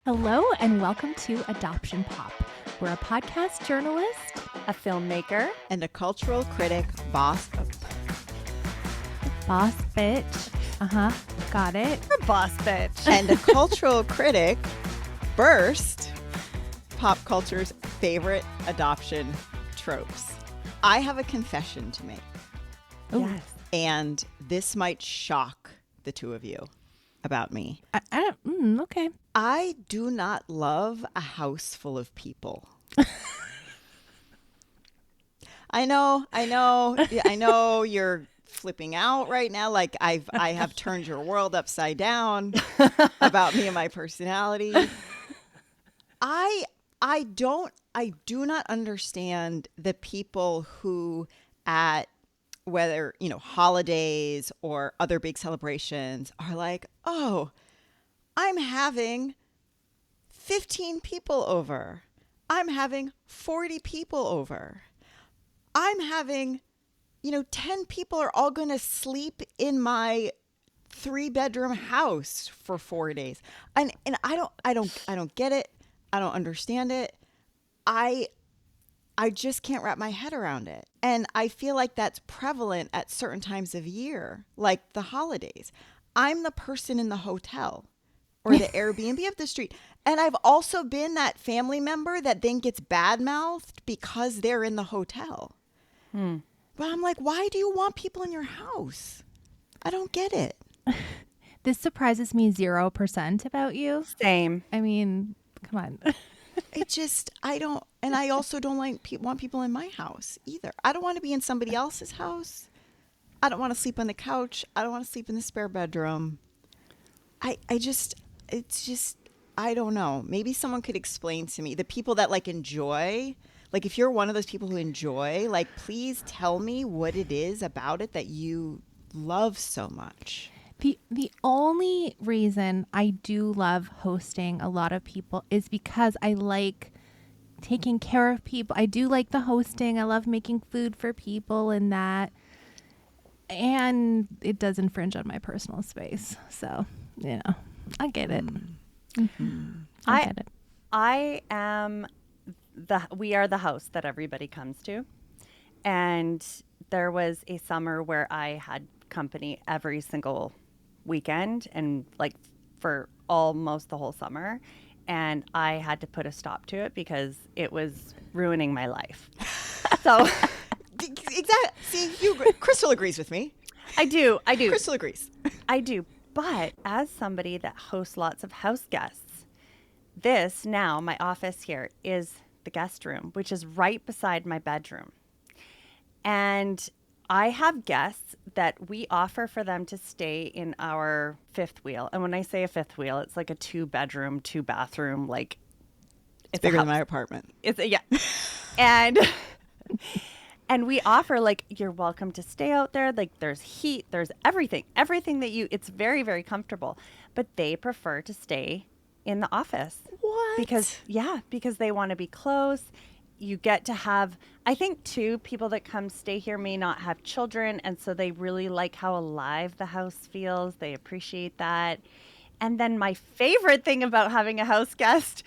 Hello and welcome to Adoption Pop. We're a podcast journalist, a filmmaker, and a cultural critic, boss bitch. Got it. a boss bitch. And a cultural critic, burst pop culture's favorite adoption tropes. I have a confession to make. Ooh. Yes. And this might shock the two of you about me. Okay. I do not love a house full of people. I know you're flipping out right now. Like I have turned your world upside down about me and my personality. I do not understand the people who at whether, holidays or other big celebrations are like, oh, I'm having 15 people over. I'm having 40 people over. I'm having, 10 people are all going to sleep in my 3-bedroom house for 4 days. And I don't get it. I don't understand it. I just can't wrap my head around it. And I feel like that's prevalent at certain times of year, like the holidays. I'm the person in the hotel or the Airbnb of the street. And I've also been that family member that then gets bad-mouthed because they're in the hotel. But I'm like, why do you want people in your house? I don't get it. This surprises me 0% about you. Same. I mean, come on. I also don't want people in my house either. I don't want to be in somebody else's house. I don't want to sleep on the couch. I don't want to sleep in the spare bedroom. I don't know. Maybe someone could explain to me the people that enjoy, if you're one of those people who enjoy, please tell me what it is about it that you love so much. The only reason I do love hosting a lot of people is because I like taking care of people. I do like the hosting. I love making food for people and that. And it does infringe on my personal space. So, I get it. Mm-hmm. I get it. I am we are the house that everybody comes to. And there was a summer where I had company every single weekend and for almost the whole summer. And I had to put a stop to it because it was ruining my life. So exactly. See, Kristal agrees with me. I do. Kristal agrees. I do. But as somebody that hosts lots of house guests, my office here is the guest room, which is right beside my bedroom. And I have guests that we offer for them to stay in our fifth wheel. And when I say a fifth wheel, it's like a 2-bedroom, 2-bathroom, it's bigger than my apartment. Yeah. And we offer you're welcome to stay out there. There's heat, there's everything that it's very, very comfortable, but they prefer to stay in the office. What? Because they want to be close. You get to have, I think too, people that come stay here may not have children. And so they really like how alive the house feels. They appreciate that. And then my favorite thing about having a house guest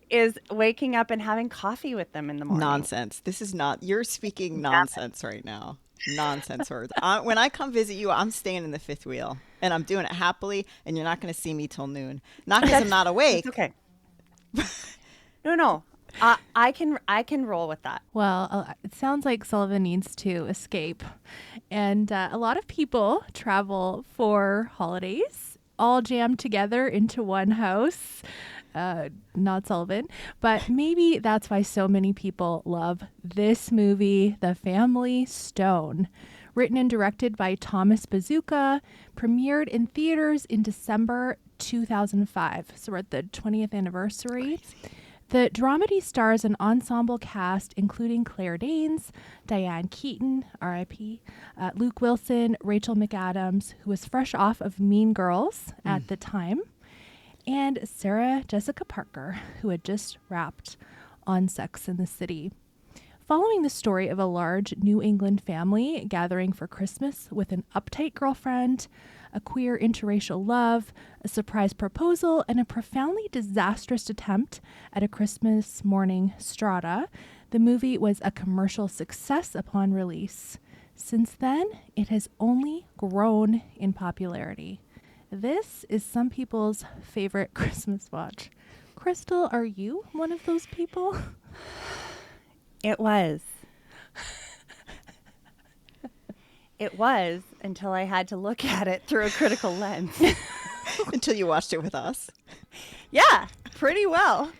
is waking up and having coffee with them in the morning. Nonsense. This is not, you're speaking nonsense right now. Nonsense words. When I come visit you, I'm staying in the fifth wheel and I'm doing it happily and you're not going to see me till noon. Not because I'm not awake. It's okay. No. I can roll with that. Well, it sounds like Sullivan needs to escape. And a lot of people travel for holidays, all jammed together into one house. Not Sullivan, but maybe that's why so many people love this movie, The Family Stone. Written and directed by Thomas Bezucha, premiered in theaters in December 2005. So we're at the 20th anniversary. Crazy. The dramedy stars an ensemble cast including Claire Danes, Diane Keaton, R.I.P., Luke Wilson, Rachel McAdams, who was fresh off of Mean Girls at the time, and Sarah Jessica Parker, who had just wrapped on Sex and the City. Following the story of a large New England family gathering for Christmas with an uptight girlfriend, a queer interracial love, a surprise proposal, and a profoundly disastrous attempt at a Christmas morning strata, the movie was a commercial success upon release. Since then, it has only grown in popularity. This is some people's favorite Christmas watch. Kristal, are you one of those people? It was. It was until I had to look at it through a critical lens. Until you watched it with us. Yeah, pretty well.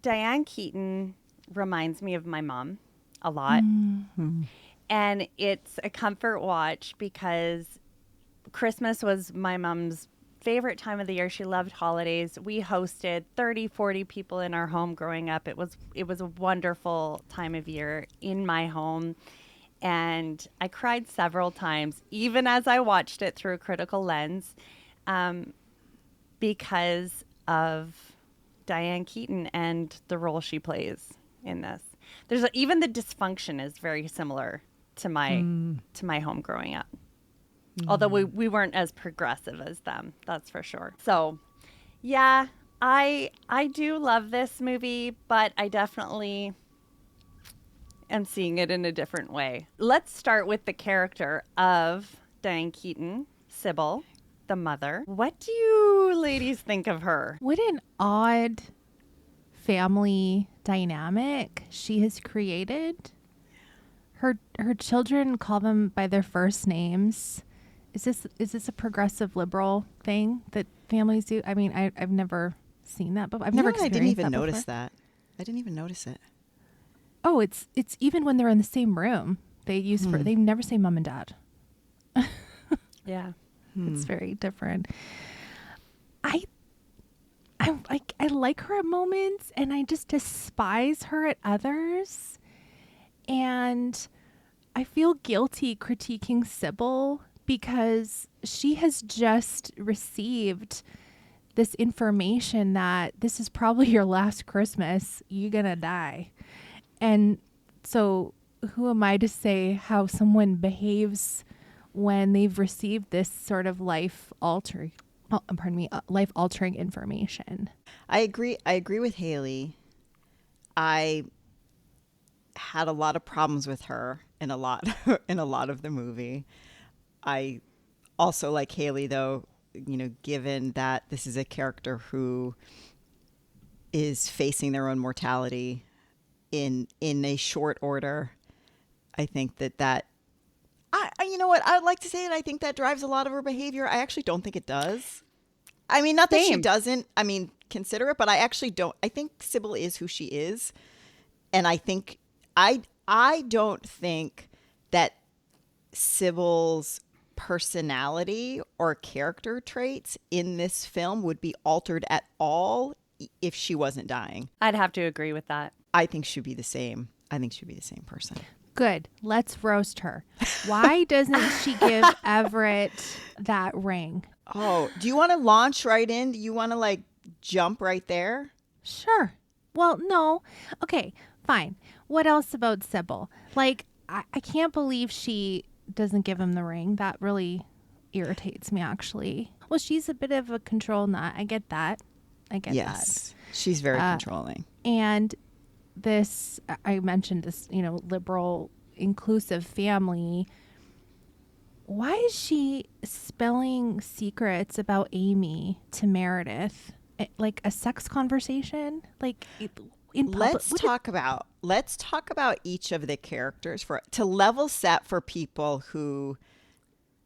Diane Keaton reminds me of my mom a lot. Mm-hmm. And it's a comfort watch because Christmas was my mom's favorite time of the year. She loved holidays. We hosted 30, 40 people in our home growing up. It was a wonderful time of year in my home. And I cried several times, even as I watched it through a critical lens, because of Diane Keaton and the role she plays in this. Even the dysfunction is very similar to my home growing up. Although we weren't as progressive as them, that's for sure. So, yeah, I do love this movie, but I definitely am seeing it in a different way. Let's start with the character of Diane Keaton, Sybil, the mother. What do you ladies think of her? What an odd family dynamic she has created. Her children call them by their first names. Is this a progressive liberal thing that families do? I mean, I've never seen that, but I've never experienced that. I didn't even notice before. that. I didn't even notice it. Oh, it's even when they're in the same room. They they never say mom and dad. Yeah. It's very different. I like her at moments, and I just despise her at others. And I feel guilty critiquing Sybil because she has just received this information that this is probably your last Christmas. You're gonna die. And so who am I to say how someone behaves when they've received this sort of life-altering information? I agree with Haley. I had a lot of problems with her in a lot of the movie. I also, like Haley, though, given that this is a character who is facing their own mortality in a short order, I think that you know what, I'd like to say it. I think that drives a lot of her behavior. I actually don't think it does. I mean, not that she doesn't, consider it, but I actually don't. I think Sybil is who she is. And I think, I don't think that Sybil's personality or character traits in this film would be altered at all if she wasn't dying. I'd have to agree with that. I think she'd be the same. I think she'd be the same person. Good. Let's roast her. Why doesn't she give Everett that ring? Oh, do you want to launch right in? Do you want to jump right there? Sure. Well, no. Okay, fine. What else about Sybil? I can't believe she doesn't give him the ring. That really irritates me, actually. Well, she's a bit of a control nut. I get that. Yes, she's very controlling. And this, I mentioned this, liberal, inclusive family. Why is she spilling secrets about Amy to Meredith? Like a sex conversation? In public? Let's talk about each of the characters to level set for people who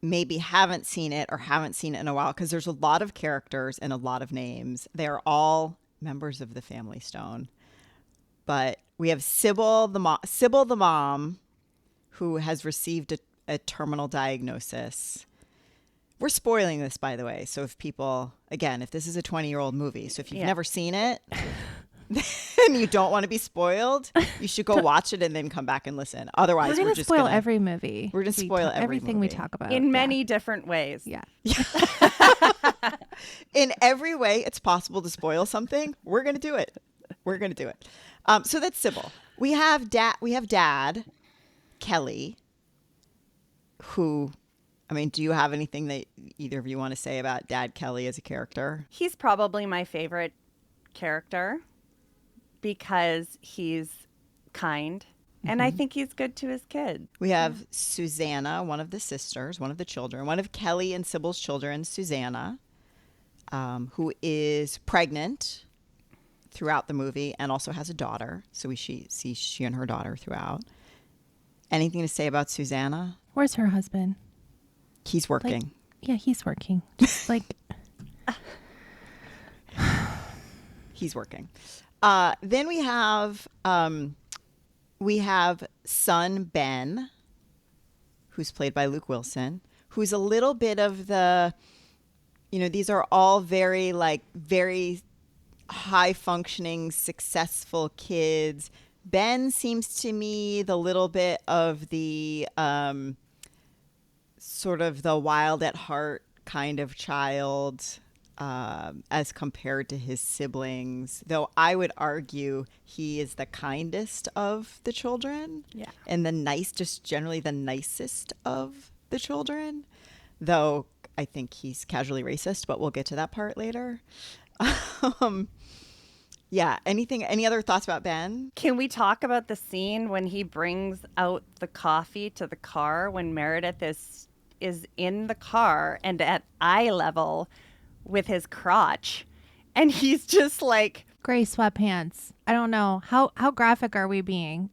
maybe haven't seen it or haven't seen it in a while, because there's a lot of characters and a lot of names. They are all members of the family stone. But we have Sybil the mom, who has received a terminal diagnosis. We're spoiling this, by the way. So if this is a 20-year-old movie, so if you've never seen it and you don't want to be spoiled, you should go watch it and then come back and listen. Otherwise, we're going to spoil every movie. We're going to spoil everything we talk about. In many different ways. Yeah. In every way it's possible to spoil something, we're going to do it. We're going to do it. So that's Sybil. We have dad, Kelly, who I mean, do you have anything that either of you want to say about Dad Kelly as a character? He's probably my favorite character because he's kind. And I think he's good to his kid. We have Susanna, one of the sisters, one of the children, one of Kelly and Sybil's children, Susanna, who is pregnant throughout the movie and also has a daughter. So we see she and her daughter throughout. Anything to say about Susanna? Where's her husband? He's working. Yeah, he's working. Just like He's working. Then we have son Ben, who's played by Luke Wilson, who's a little bit of the, these are all very high functioning, successful kids. Ben seems to me the little bit of the sort of the wild at heart kind of child as compared to his siblings, though I would argue he is the kindest of the children. Yeah. And just generally the nicest of the children, though I think he's casually racist, but we'll get to that part later. Yeah. Any other thoughts about Ben? Can we talk about the scene when he brings out the coffee to the car when Meredith is in the car and at eye level with his crotch, and he's just like gray sweatpants. I don't know. How graphic are we being?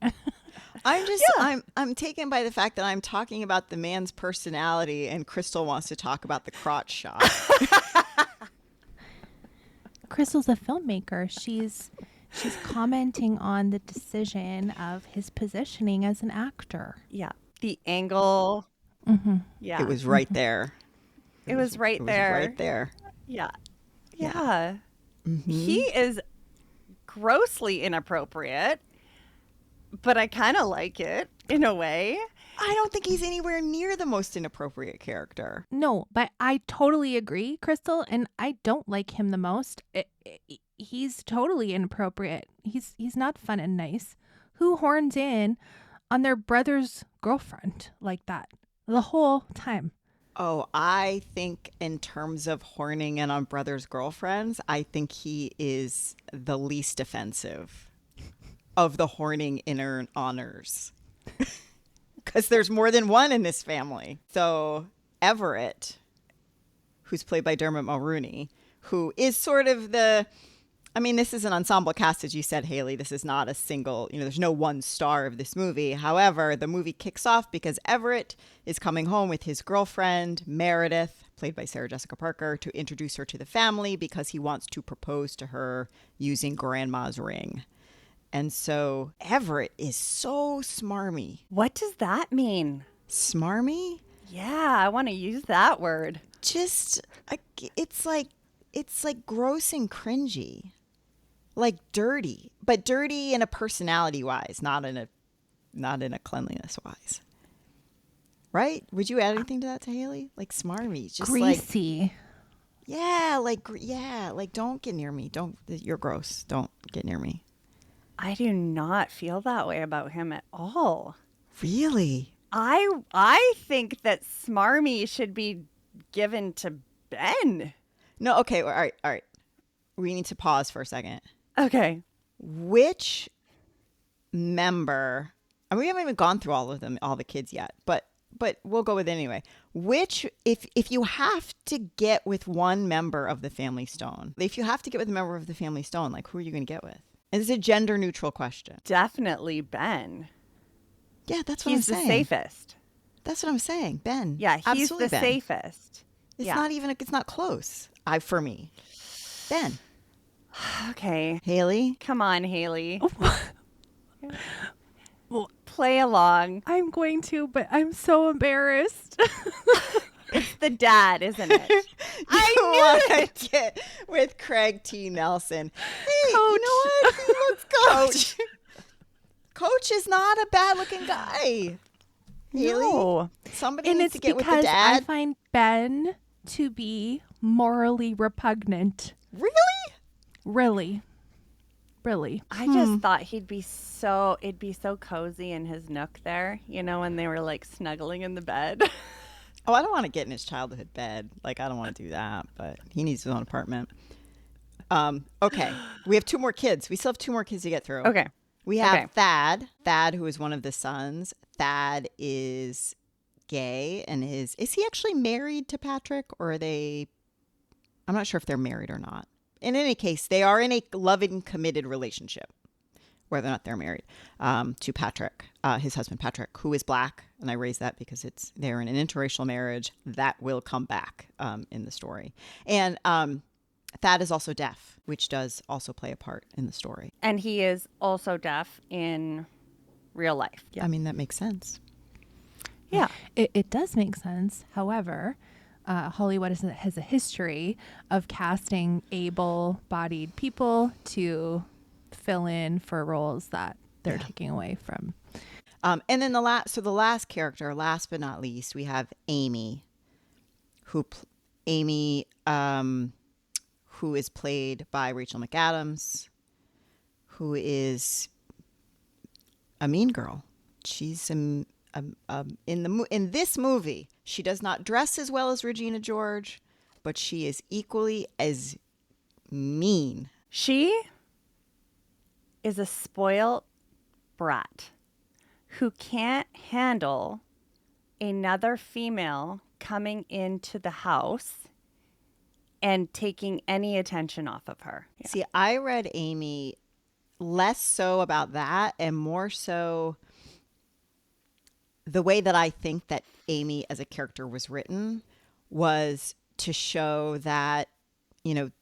I'm taken by the fact that I'm talking about the man's personality and Kristal wants to talk about the crotch shot. Kristal's a filmmaker. She's commenting on the decision of his positioning as an actor. Yeah. The angle. Mm-hmm. Yeah. It was right there. It was right there. Right there. Yeah. Yeah. Mm-hmm. He is grossly inappropriate, but I kind of like it in a way. I don't think he's anywhere near the most inappropriate character. No, but I totally agree, Kristal, and I don't like him the most. He's totally inappropriate. He's not fun and nice. Who horns in on their brother's girlfriend like that the whole time? Oh, I think in terms of horning in on brothers' girlfriends, I think he is the least offensive of the horning in honors. Because there's more than one in this family. So Everett, who's played by Dermot Mulroney, who is sort of this is an ensemble cast, as you said, Haley. This is not a single, there's no one star of this movie. However, the movie kicks off because Everett is coming home with his girlfriend, Meredith, played by Sarah Jessica Parker, to introduce her to the family because he wants to propose to her using grandma's ring. And so Everett is so smarmy. What does that mean? Smarmy? Yeah, I want to use that word. Just, it's like gross and cringy. Like dirty, but dirty in a personality wise, not in a cleanliness wise. Right? Would you add anything to that, to Haley? Like smarmy, just greasy. Like don't get near me. You're gross. Don't get near me. I do not feel that way about him at all. Really? I think that smarmy should be given to Ben. No, okay, all right. We need to pause for a second. Okay. Which member, and we haven't even gone through all of them, all the kids yet, but we'll go with it anyway. Which, if you have to get with one member of the Family Stone, like who are you going to get with? And it's a gender neutral question. Definitely Ben. Yeah, that's what He's I'm saying. He's the safest. That's what I'm saying. Ben. Yeah, he's absolutely the Ben. safest. It's not close. For me. Ben. Okay. Haley? Come on, Haley. Well, play along. I'm going to, but I'm so embarrassed. It's the dad, isn't it? I knew it. Get with Craig T. Nelson. Hey, Coach. you know what? He looks Coach. Coach is not a bad-looking guy. Haley, No. somebody And needs it's to get with the because I dad. find Ben to be morally repugnant. Really? Really. I just thought it'd be so cozy in his nook there, when they were like snuggling in the bed. Oh, I don't want to get in his childhood bed. Like, I don't want to do that, but he needs his own apartment. Okay. We have two more kids. We still have two more kids to get through. Okay. We have Okay. Thad, who is one of the sons. Thad is gay and is he actually married to Patrick, or are they, I'm not sure if they're married or not. In any case, they are in a loving, committed relationship, whether or not they're married, to Patrick, his husband Patrick, who is black. And I raise that because they're in an interracial marriage that will come back in the story. And Thad is also deaf, which does also play a part in the story. And he is also deaf in real life. I mean, that makes sense. Yeah. It does make sense. However, Hollywood has a history of casting able-bodied people to fill in for roles that they're taking away from. And then the last character, last but not least, we have Amy, who is played by Rachel McAdams, who is a mean girl. She's in this movie. She does not dress as well as Regina George, but she is equally as mean. She is a spoiled brat who can't handle another female coming into the house and taking any attention off of her. Yeah. See, I read Amy less so about that and more so the way that I think that Amy as a character was written was to show that,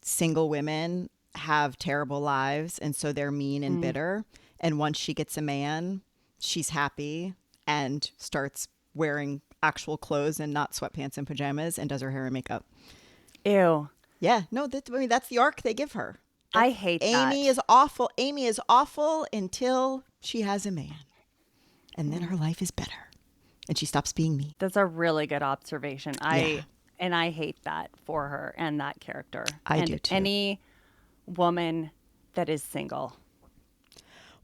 single women have terrible lives and so they're mean and bitter. And once she gets a man, she's happy and starts wearing actual clothes and not sweatpants and pajamas and does her hair and makeup. Ew. Yeah, no, that's the arc they give her. I hate that. Amy is awful. Amy is awful until she has a man. And then her life is better. And she stops being mean. That's a really good observation. I hate that for her and that character. I do too. Any woman that is single.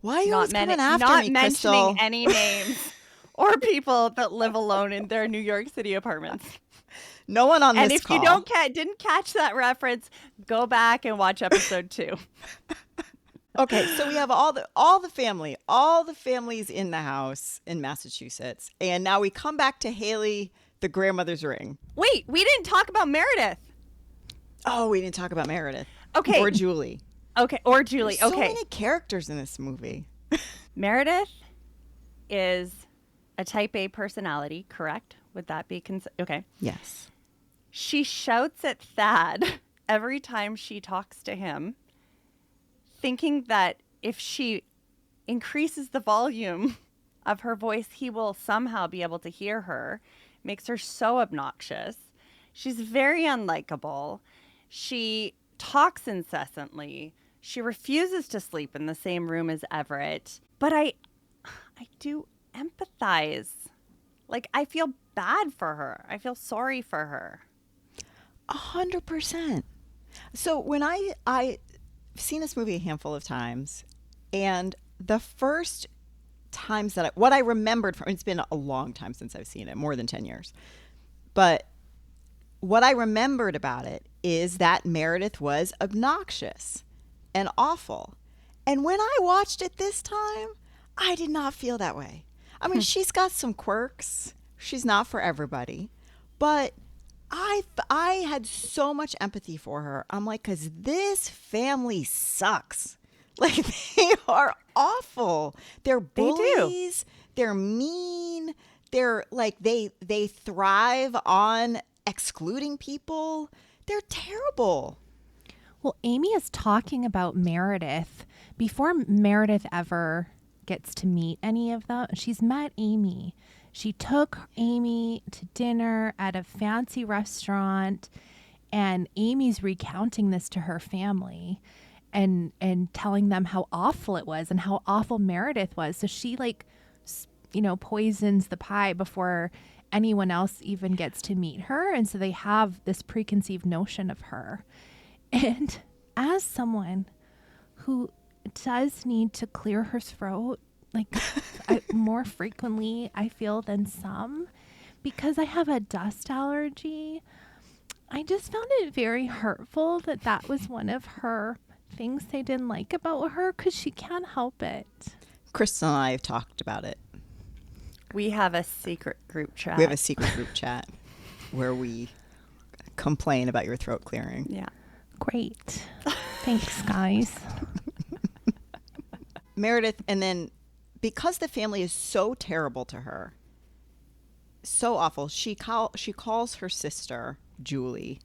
Why are you always coming after not me, mentioning Kristal? any names or people that live alone in their New York City apartments. No one on And this if call. you didn't catch that reference, go back and watch episode 2. Okay, so we have all the families in the house in Massachusetts, and now we come back to Haley, the grandmother's ring. Wait, we didn't talk about Meredith. Oh, we didn't talk about Meredith. Okay. Or Julie. Okay, or Julie. There's Okay. so many characters in this movie. Meredith is a type A personality, correct? Would that be okay? Yes. She shouts at Thad every time she talks to him, thinking that if she increases the volume of her voice, he will somehow be able to hear her. Makes her so obnoxious. She's very unlikable. She talks incessantly. She refuses to sleep in the same room as Everett. But I do empathize. Like, I feel bad for her. I feel sorry for her. 100%. So when I've seen this movie a handful of times, and the first times that what I remembered from, it's been a long time since I've seen it, more than 10 years. But what I remembered about it is that Meredith was obnoxious and awful. And when I watched it this time, I did not feel that way. I mean, she's got some quirks. She's not for everybody. But I had so much empathy for her. I'm like, because this family sucks. Like, they are awful. They're bullies. They're mean. They're like, they thrive on excluding people. They're terrible. Well, Amy is talking about Meredith before Meredith ever gets to meet any of them. She's met Amy. She took Amy to dinner at a fancy restaurant, and Amy's recounting this to her family and telling them how awful it was and how awful Meredith was. So she poisons the pie before anyone else even gets to meet her. And so they have this preconceived notion of her. And as someone who does need to clear her throat, more frequently, I feel, than some, because I have a dust allergy, I just found it very hurtful that that was one of her things they didn't like about her, because she can't help it. Kristal and I have talked about it. We have a secret group chat. We have a secret group chat where we complain about your throat clearing. Yeah. Great. Thanks, guys. Meredith, and then because the family is so terrible to her, so awful, she calls her sister, Julie,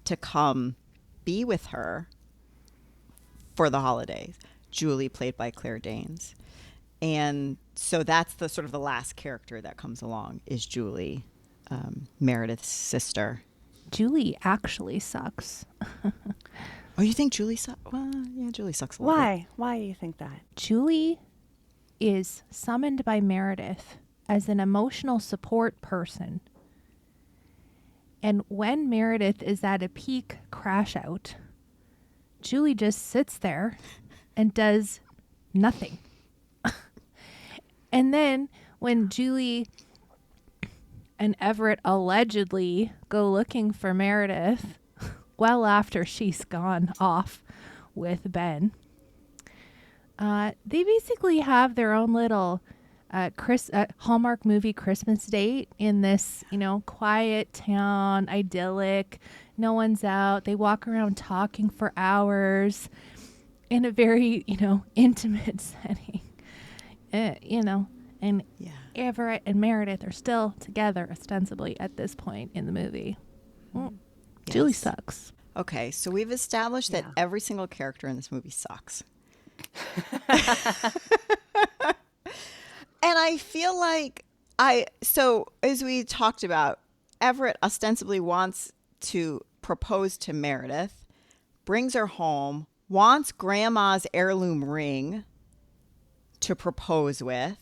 to come be with her for the holidays. Julie, played by Claire Danes. And so that's the sort of the last character that comes along is Julie, Meredith's sister. Julie actually sucks. Oh, you think Julie sucks? Well, yeah, Julie sucks a little bit. Why? Why do you think that? Julie is summoned by Meredith as an emotional support person. And when Meredith is at a peak crash out, Julie just sits there and does nothing. And then when Julie and Everett allegedly go looking for Meredith, well after she's gone off with Ben, they basically have their own little Hallmark movie Christmas date in this, quiet town, idyllic. No one's out. They walk around talking for hours in a very, intimate setting. And Yeah. Everett and Meredith are still together ostensibly at this point in the movie. Julie Yes. sucks. Okay, so we've established that Yeah. every single character in this movie sucks. And I feel like so as we talked about, Everett ostensibly wants to propose to Meredith, brings her home, wants grandma's heirloom ring to propose with.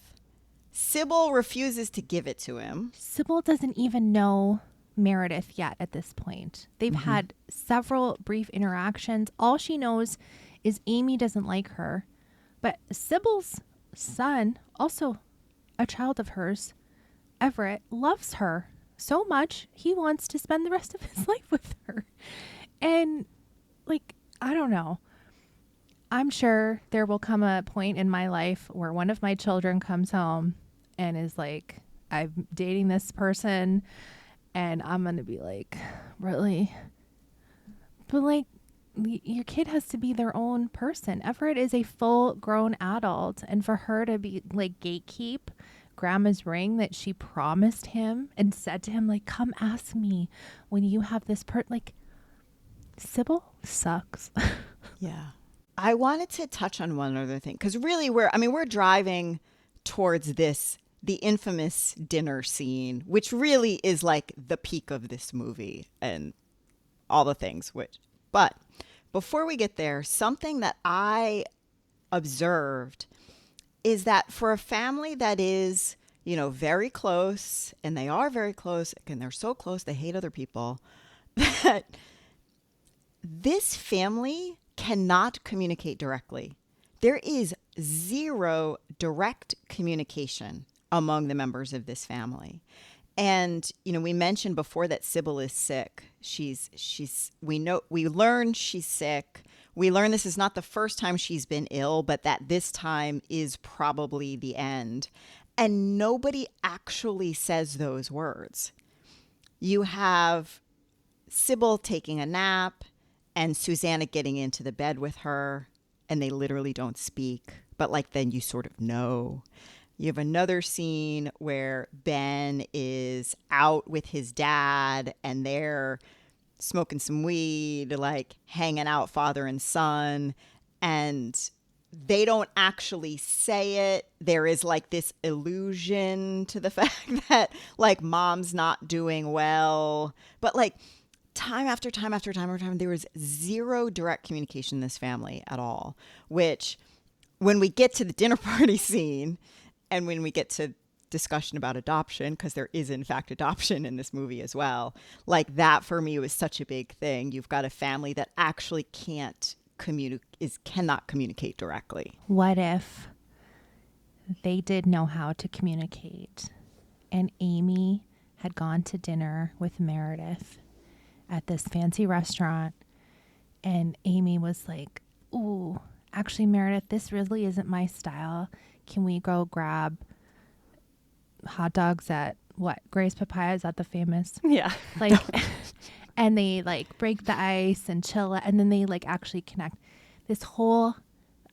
Sybil refuses to give it to him. Sybil doesn't even know Meredith yet at this point. They've had several brief interactions. All she knows is Amy doesn't like her. But Sybil's son, also a child of hers, Everett, loves her so much he wants to spend the rest of his life with her. And, I don't know. I'm sure there will come a point in my life where one of my children comes home and is like, I'm dating this person, and I'm going to be like, really? But your kid has to be their own person. Everett is a full grown adult, and for her to be gatekeep grandma's ring that she promised him and said to him, come ask me when you have this Sybil sucks. Yeah. I wanted to touch on one other thing because really we're driving towards the infamous dinner scene, which really is the peak of this movie and all the things but before we get there, something that I observed is that for a family that is, very close, and they are very close, and they're so close they hate other people, that this family cannot communicate directly. There is zero direct communication among the members of this family. And, we mentioned before that Sybil is sick. We learn she's sick. We learn this is not the first time she's been ill, but that this time is probably the end. And nobody actually says those words. You have Sybil taking a nap and Susanna getting into the bed with her, and they literally don't speak, but then you sort of know. You have another scene where Ben is out with his dad and they're smoking some weed, hanging out father and son, and they don't actually say it. There is this illusion to the fact that mom's not doing well, but time after time after time after time, there was zero direct communication in this family at all, which when we get to the dinner party scene and when we get to discussion about adoption, because there is in fact adoption in this movie as well, that for me was such a big thing. You've got a family that actually cannot communicate directly. What if they did know how to communicate and Amy had gone to dinner with Meredith at this fancy restaurant, and Amy was like, "Ooh, actually, Meredith, this really isn't my style. Can we go grab hot dogs at Gray's Papaya? Is that the famous?" Yeah. Like, and they like break the ice and chill, and then they like actually connect. This whole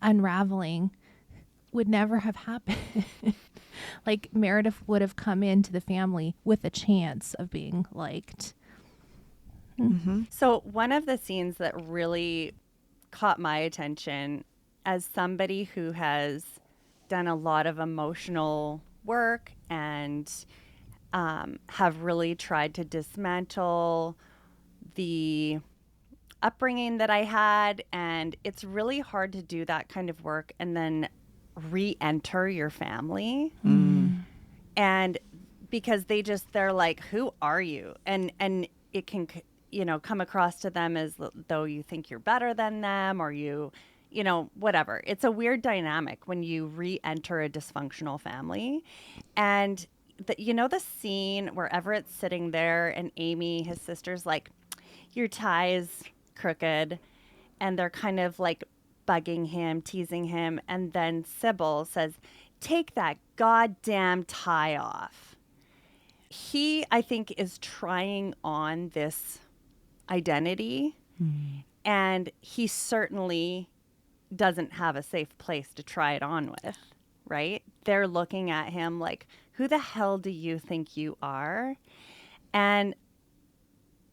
unraveling would never have happened. Like, Meredith would have come into the family with a chance of being liked. Mm-hmm. So one of the scenes that really caught my attention, as somebody who has done a lot of emotional work and have really tried to dismantle the upbringing that I had, and it's really hard to do that kind of work and then re-enter your family. And because they're like, who are you? And it can, come across to them as though you think you're better than them, or whatever. It's a weird dynamic when you re-enter a dysfunctional family. And the scene where Everett's sitting there and Amy, his sister's like, your tie's crooked, and they're kind of like bugging him, teasing him, and then Sybil says, take that goddamn tie off. He, I think, is trying on this identity, and he certainly doesn't have a safe place to try it on with, right? They're looking at him like, who the hell do you think you are? And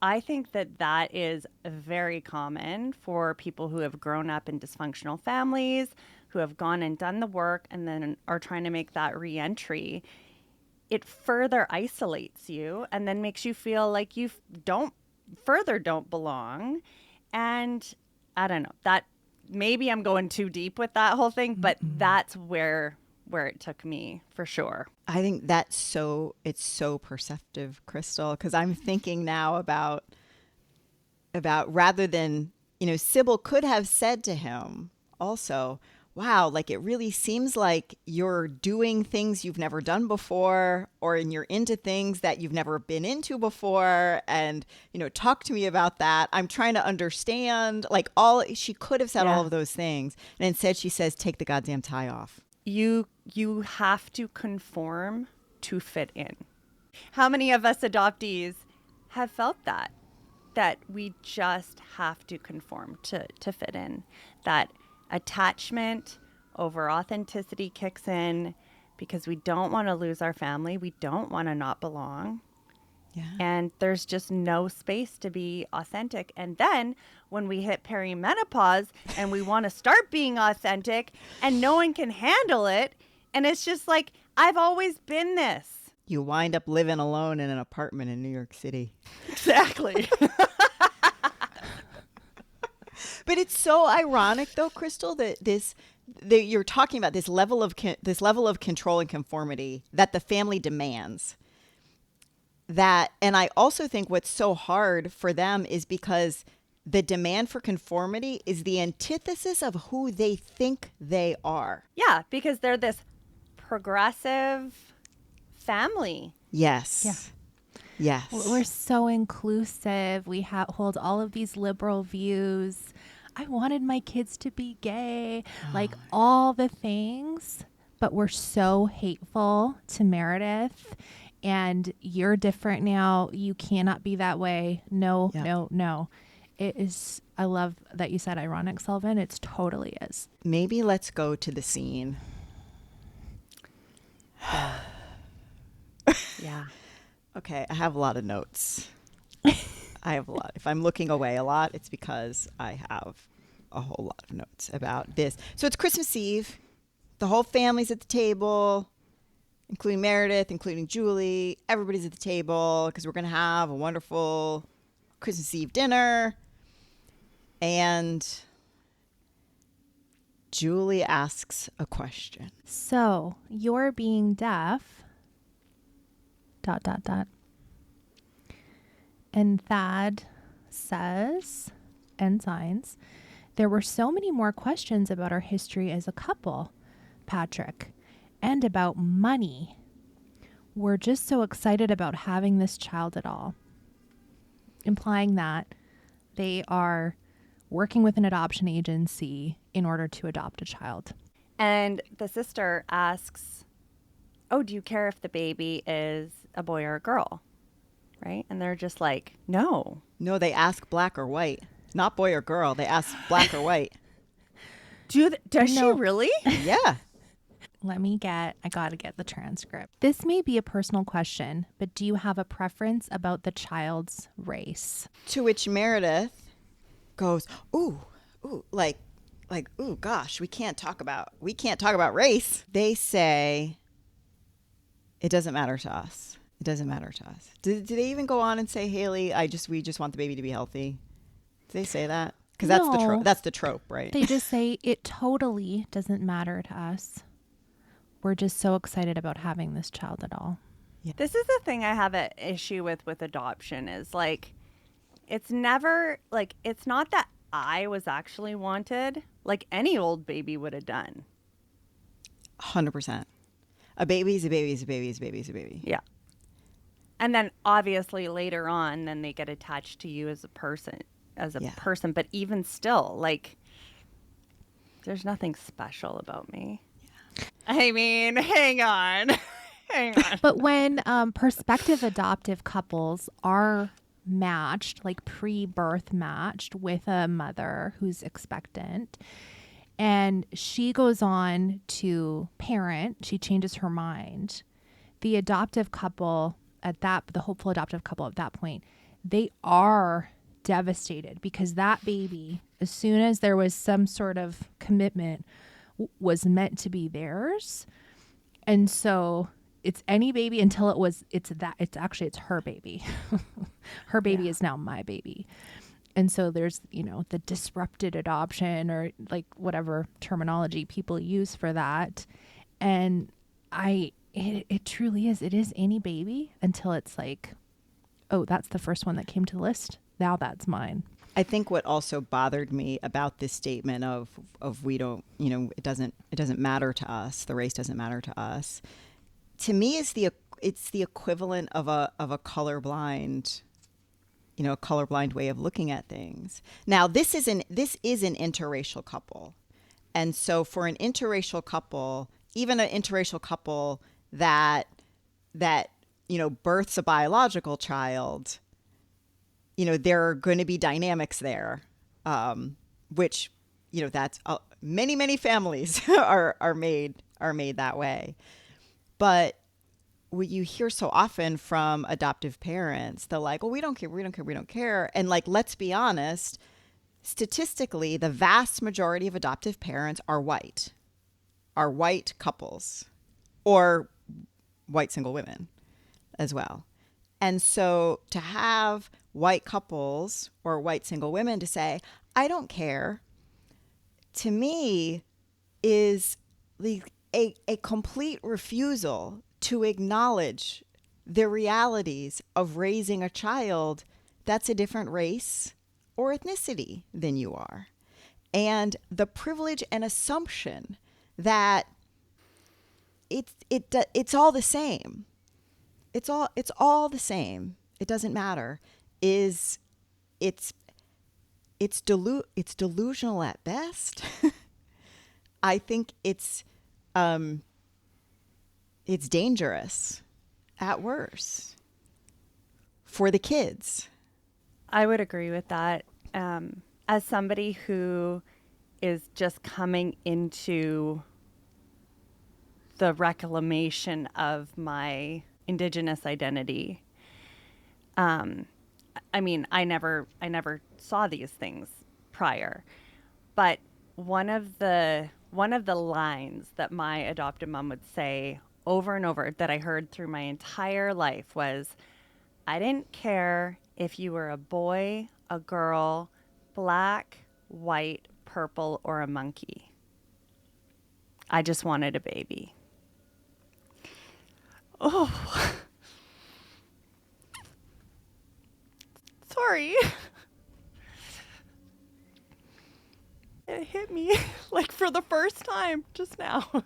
I think that is very common for people who have grown up in dysfunctional families, who have gone and done the work and then are trying to make that re-entry. It further isolates you and then makes you feel like you don't belong. And I don't know, that maybe I'm going too deep with that whole thing, but that's where it took me for sure. I think it's so perceptive, Kristal, because I'm thinking now about rather than, Sybil could have said to him also, wow, like it really seems like you're doing things you've never done before, or you're into things that you've never been into before. And, talk to me about that. I'm trying to understand, like she could have said all of those things. And instead she says, take the goddamn tie off. You have to conform to fit in. How many of us adoptees have felt that we just have to conform to fit in? That attachment over authenticity kicks in because we don't want to lose our family. We don't want to not belong. Yeah. And there's just no space to be authentic. And then when we hit perimenopause and we want to start being authentic and no one can handle it, and it's just like, I've always been this. You wind up living alone in an apartment in New York City. Exactly. But it's so ironic, though, Kristal, that you're talking about this level of control and conformity that the family demands. And I also think what's so hard for them is because the demand for conformity is the antithesis of who they think they are. Yeah, because they're this progressive family. Yes. Yeah. Yes. We're so inclusive. We hold all of these liberal views. I wanted my kids to be gay, like all the things, but we're so hateful to Meredith. And you're different now. You cannot be that way. No, no. It is. I love that you said ironic, Sullivan. It totally is. Maybe let's go to the scene. Yeah. Okay, I have a lot of notes. I have a lot. If I'm looking away a lot, it's because I have a whole lot of notes about this. So it's Christmas Eve. The whole family's at the table, including Meredith, including Julie. Everybody's at the table because we're going to have a wonderful Christmas Eve dinner. And Julie asks a question. So you're being deaf. ... And Thad says, and signs, there were so many more questions about our history as a couple, Patrick, and about money. we're just so excited about having this child at all, implying that they are working with an adoption agency in order to adopt a child. And the sister asks, oh, do you care if the baby is a boy or a girl? Right? And they're just like, no. No, they ask black or white. Not boy or girl. They ask black or white. Does she really? Yeah. I gotta get the transcript. This may be a personal question, but do you have a preference about the child's race? To which Meredith goes, ooh, ooh, gosh, we can't talk about race. They say, it doesn't matter to us. It doesn't matter to us. Did they even go on and say, Haley, we just want the baby to be healthy? Did they say that? Because that's the trope, right? They just say it totally doesn't matter to us. We're just so excited about having this child at all. Yeah. This is the thing I have an issue with adoption is like, it's never like, it's not that I was actually wanted, like any old baby would have done. 100%. A baby is a baby is a baby is a baby is a baby. Yeah. And then obviously later on, then they get attached to you as a person, person. But even still, like, there's nothing special about me. Yeah. I mean, hang on. But when prospective adoptive couples are matched, like pre-birth matched with a mother who's expectant, and she goes on to parent, she changes her mind, the adoptive couple the hopeful adoptive couple at that point, they are devastated because that baby, as soon as there was some sort of commitment, was meant to be theirs. And so it's any baby until it's her baby. Her baby is now my baby. And so there's, the disrupted adoption or like whatever terminology people use for that. And it truly is. It is any baby until it's like, oh, that's the first one that came to the list. Now that's mine. I think what also bothered me about this statement of we don't, it doesn't matter to us. The race doesn't matter to us. To me, it's the equivalent of a colorblind, a colorblind way of looking at things. Now, this is an interracial couple, and so for an interracial couple, even an interracial couple that births a biological child, there are going to be dynamics there, which that's many families are made that way. But what you hear so often from adoptive parents, they're like, "Oh, we don't care." And like, let's be honest, statistically, the vast majority of adoptive parents are white couples or white single women as well. And so to have white couples or white single women to say, I don't care, to me is a complete refusal to acknowledge the realities of raising a child that's a different race or ethnicity than you are. And the privilege and assumption that it's all the same. It's all the same. It doesn't matter. It's delusional at best. I think it's dangerous at worst for the kids. I would agree with that. As somebody who is just coming into the reclamation of my Indigenous identity, I mean, I never saw these things prior, but one of the lines that my adoptive mom would say over and over that I heard through my entire life was, I didn't care if you were a boy, a girl, black, white, purple, or a monkey. I just wanted a baby. Oh. Sorry. It hit me like for the first time just now.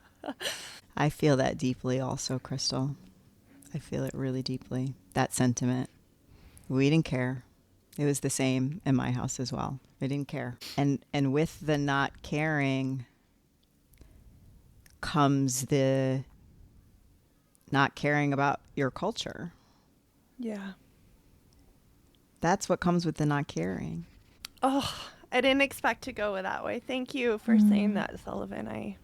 I feel that deeply also, Kristal. I feel it really deeply. That sentiment. We didn't care. It was the same in my house as well. We didn't care. And with the not caring comes the not caring about your culture. Yeah. That's what comes with the not caring. Oh, I didn't expect to go that way. Thank you for saying that, Sullivan. I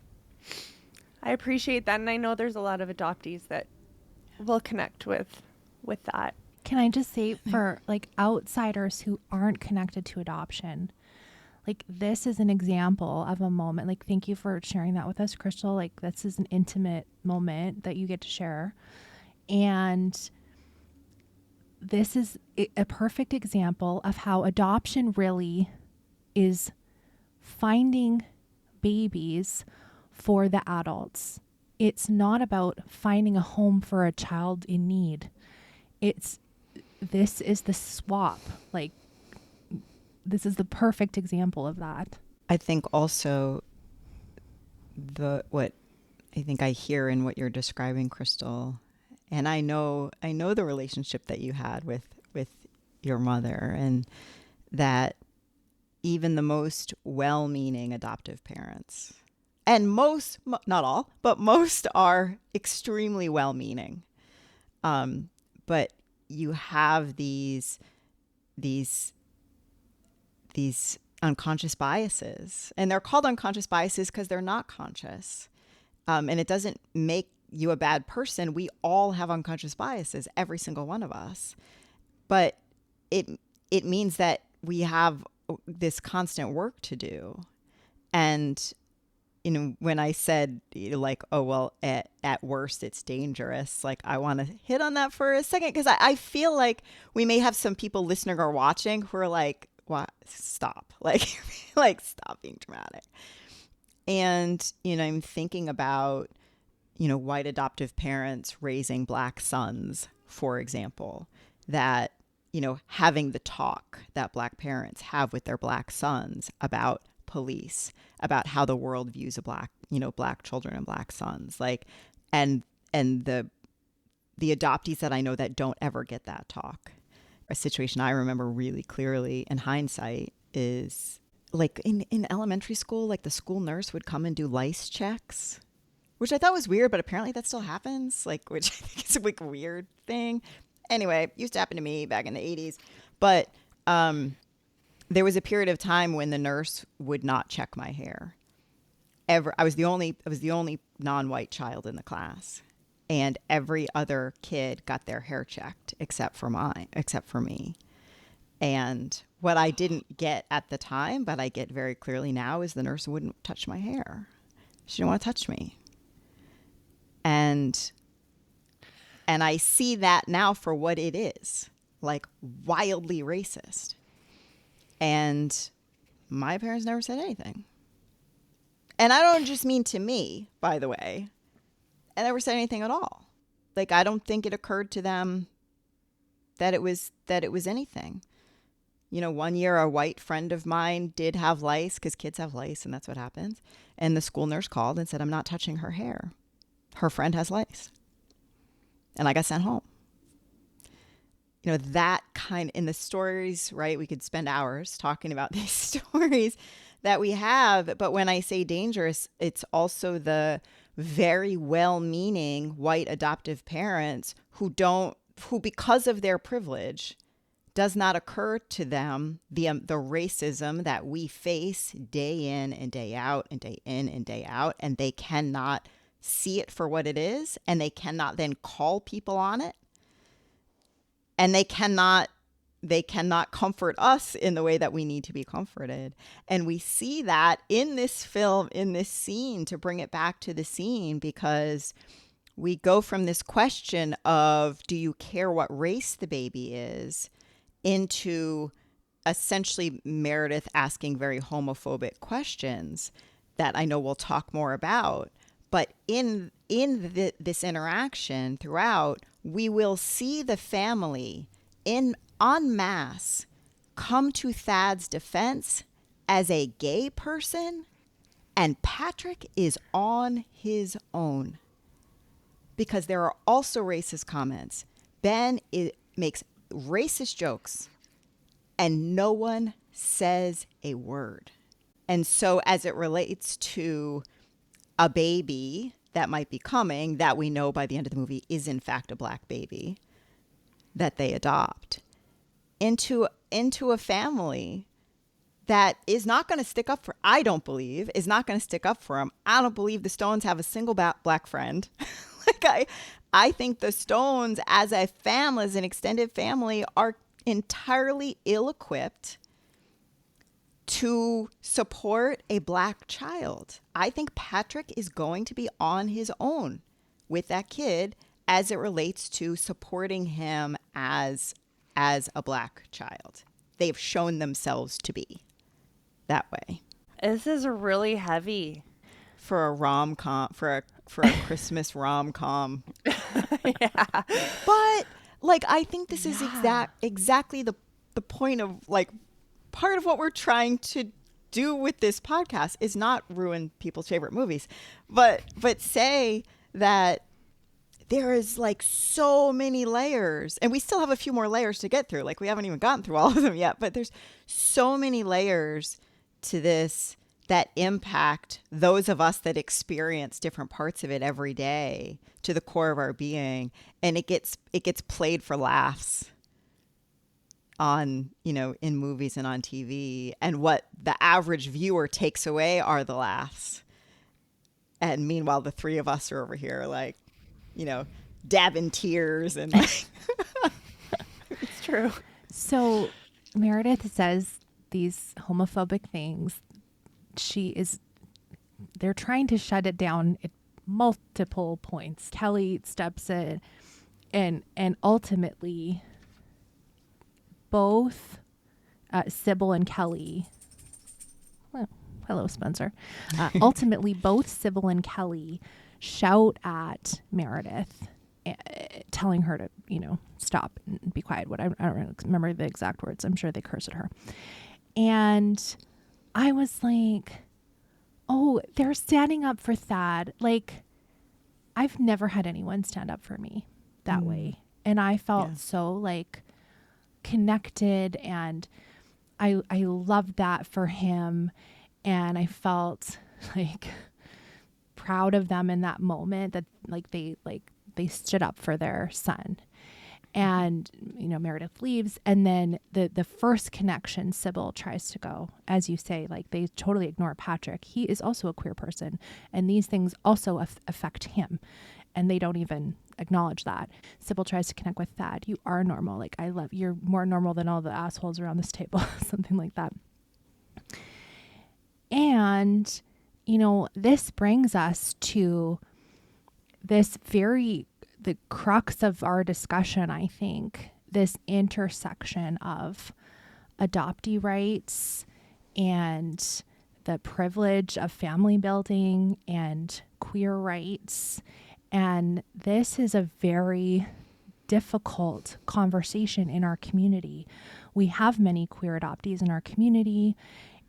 appreciate that, and I know there's a lot of adoptees that will connect with that. Can I just say, for like outsiders who aren't connected to adoption, like this is an example of a moment. Like, thank you for sharing that with us, Kristal. Like, this is an intimate moment that you get to share. And this is a perfect example of how adoption really is finding babies for the adults. It's not about finding a home for a child in need. This is the swap. Like, this is the perfect example of that. I think also what I think I hear in what you're describing, Kristal, and I know the relationship that you had with your mother, and that even the most well-meaning adoptive parents, and most, not all, but most are extremely well-meaning. But you have these unconscious biases, and they're called unconscious biases because they're not conscious. And it doesn't make you a bad person. We all have unconscious biases, every single one of us. But it means that we have this constant work to do. And, you know, when I said, like, oh, well, at worst, it's dangerous, like, I want to hit on that for a second, because I feel like we may have some people listening or watching who are like, what? Stop. Like, like, stop being dramatic. And, you know, I'm thinking about, you know, white adoptive parents raising Black sons, for example, that, you know, having the talk that Black parents have with their Black sons about police, about how the world views Black children and Black sons, like, and the adoptees that I know that don't ever get that talk. A situation I remember really clearly in hindsight is like in elementary school, like the school nurse would come and do lice checks, which I thought was weird, but apparently that still happens, like, which I think is like a weird thing. Anyway, it used to happen to me back in the 80s. But there was a period of time when the nurse would not check my hair. I was the only non-white child in the class. And every other kid got their hair checked except for me. And what I didn't get at the time, but I get very clearly now, is the nurse wouldn't touch my hair. She didn't want to touch me. And I see that now for what it is, like, wildly racist. And my parents never said anything. And I don't just mean to me, by the way. I never said anything at all. Like, I don't think it occurred to them that it was anything. You know, one year a white friend of mine did have lice, because kids have lice and that's what happens. And the school nurse called and said, I'm not touching her hair. Her friend has lice. And I got sent home. You know, that kind, in the stories, right? We could spend hours talking about these stories that we have. But when I say dangerous, it's also the very well-meaning white adoptive parents who because of their privilege, does not occur to them the racism that we face day in and day out and day in and day out, and they cannot see it for what it is, and they cannot then call people on it, and they cannot comfort us in the way that we need to be comforted. And we see that in this film, in this scene, to bring it back to the scene, because we go from this question of, do you care what race the baby is, into essentially Meredith asking very homophobic questions that I know we'll talk more about. But in this interaction throughout, we will see the family en masse come to Thad's defense as a gay person, and Patrick is on his own. because there are also racist comments. Ben makes racist jokes and no one says a word. And so as it relates to a baby that might be coming, that we know by the end of the movie is in fact a black baby that they adopt, into a family that is not going to stick up for, I don't believe, is not going to stick up for him. I don't believe the Stones have a single black friend. I think the Stones as a family, as an extended family, are entirely ill-equipped to support a black child. I think Patrick is going to be on his own with that kid as it relates to supporting him as a black child. They've shown themselves to be that way. This is really heavy. For a rom-com, for a Christmas rom-com. Yeah. But like, I think this is exactly the point of, like, part of what we're trying to do with this podcast is not ruin people's favorite movies, but say that there is like so many layers, and we still have a few more layers to get through. Like, we haven't even gotten through all of them yet, but there's so many layers to this that impact those of us that experience different parts of it every day to the core of our being. And it gets played for laughs on, in movies and on TV. And what the average viewer takes away are the laughs. And meanwhile, the three of us are over here like, dabbing tears and like. It's true. So Meredith says these homophobic things. They're trying to shut it down at multiple points. Kelly steps in and ultimately both Sybil and Kelly, well, hello Spencer, ultimately both Sybil and Kelly shout at Meredith, telling her to, stop and be quiet. I don't remember the exact words. I'm sure they cursed at her. And I was like, oh, they're standing up for Thad. Like, I've never had anyone stand up for me that way. And I felt so like connected, and I loved that for him. And I felt like proud of them in that moment that they stood up for their son. And, Meredith leaves. And then the first connection, Sybil tries to go, as you say, like they totally ignore Patrick. He is also a queer person. And these things also affect him. And they don't even acknowledge that. Sybil tries to connect with Thad. You are normal. Like, you're more normal than all the assholes around this table. Something like that. And, this brings us to the crux of our discussion, I think, this intersection of adoptee rights and the privilege of family building and queer rights. And this is a very difficult conversation in our community. We have many queer adoptees in our community,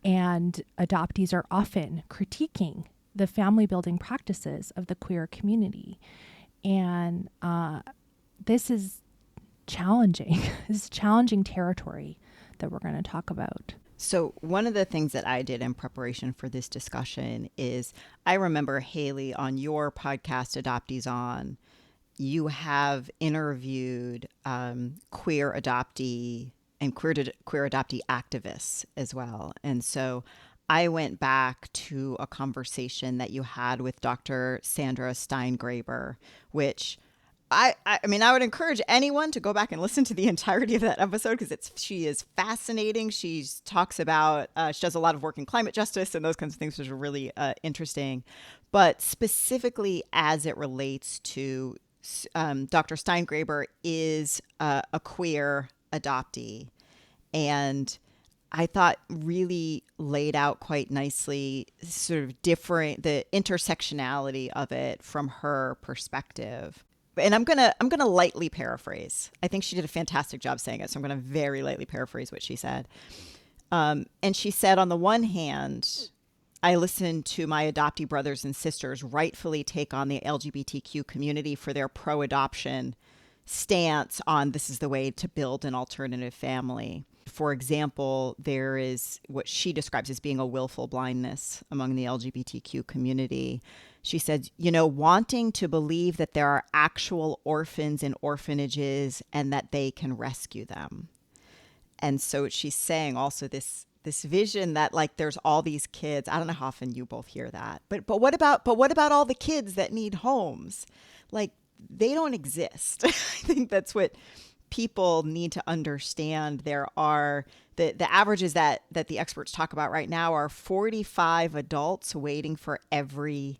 and adoptees are often critiquing the family building practices of the queer community. And this is challenging. This is challenging territory that we're going to talk about. So one of the things that I did in preparation for this discussion is I remember, Haley, on your podcast, Adoptees On, you have interviewed queer adoptee and queer adoptee activists as well. And so I went back to a conversation that you had with Dr. Sandra Steingraber, which I mean, I would encourage anyone to go back and listen to the entirety of that episode because she is fascinating. She talks about, she does a lot of work in climate justice and those kinds of things, which are really interesting. But specifically as it relates to Dr. Steingraber is a queer adoptee, and I thought really laid out quite nicely sort of the intersectionality of it from her perspective. And I'm gonna lightly paraphrase. I think she did a fantastic job saying it, so I'm gonna very lightly paraphrase what she said. And she said, on the one hand, I listen to my adoptee brothers and sisters rightfully take on the LGBTQ community for their pro-adoption stance on this is the way to build an alternative family. For example, there is what she describes as being a willful blindness among the LGBTQ community. She said, wanting to believe that there are actual orphans in orphanages and that they can rescue them. And so she's saying also this vision that like there's all these kids. I don't know how often you both hear that, but what about all the kids that need homes? Like they don't exist. I think that's what people need to understand. There are the averages that the experts talk about right now are 45 adults waiting for every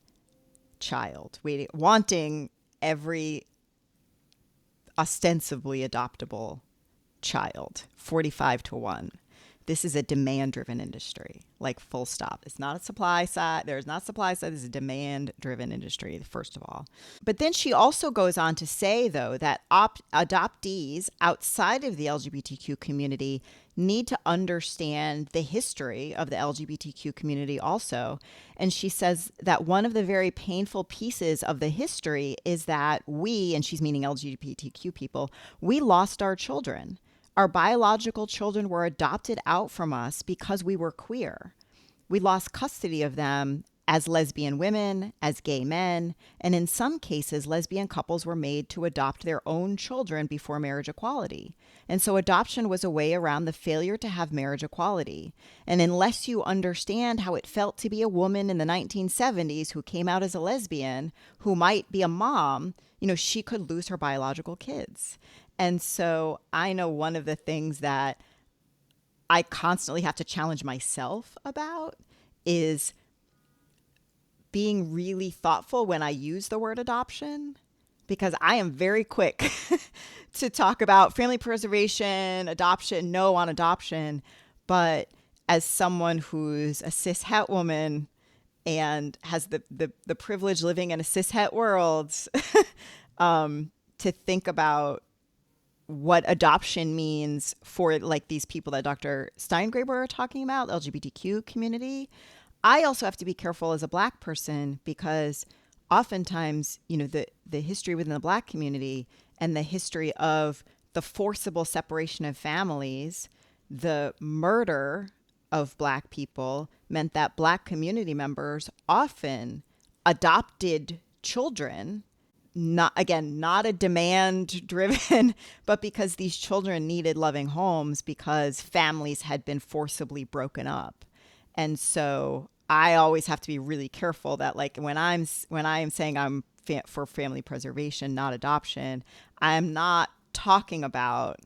child, wanting every ostensibly adoptable child, 45 to 1. This is a demand-driven industry, like full stop. It's not a supply side. There's not supply side. This is a demand-driven industry, first of all. But then she also goes on to say, though, that adoptees outside of the LGBTQ community need to understand the history of the LGBTQ community also. And she says that one of the very painful pieces of the history is that we, and she's meaning LGBTQ people, we lost our children. Our biological children were adopted out from us because we were queer. We lost custody of them as lesbian women, as gay men, and in some cases, lesbian couples were made to adopt their own children before marriage equality. And so adoption was a way around the failure to have marriage equality. And unless you understand how it felt to be a woman in the 1970s who came out as a lesbian, who might be a mom, she could lose her biological kids. And so I know one of the things that I constantly have to challenge myself about is being really thoughtful when I use the word adoption, because I am very quick to talk about family preservation, adoption, no on adoption. But as someone who's a cis het woman and has the privilege living in a cis het world, to think about what adoption means for like these people that Dr. Steingraber are talking about, the LGBTQ community. I also have to be careful as a Black person because oftentimes, the history within the Black community and the history of the forcible separation of families, the murder of Black people meant that Black community members often adopted children. Not a demand driven, but because these children needed loving homes because families had been forcibly broken up. And so I always have to be really careful that like when I'm saying I'm for family preservation, not adoption, I'm not talking about,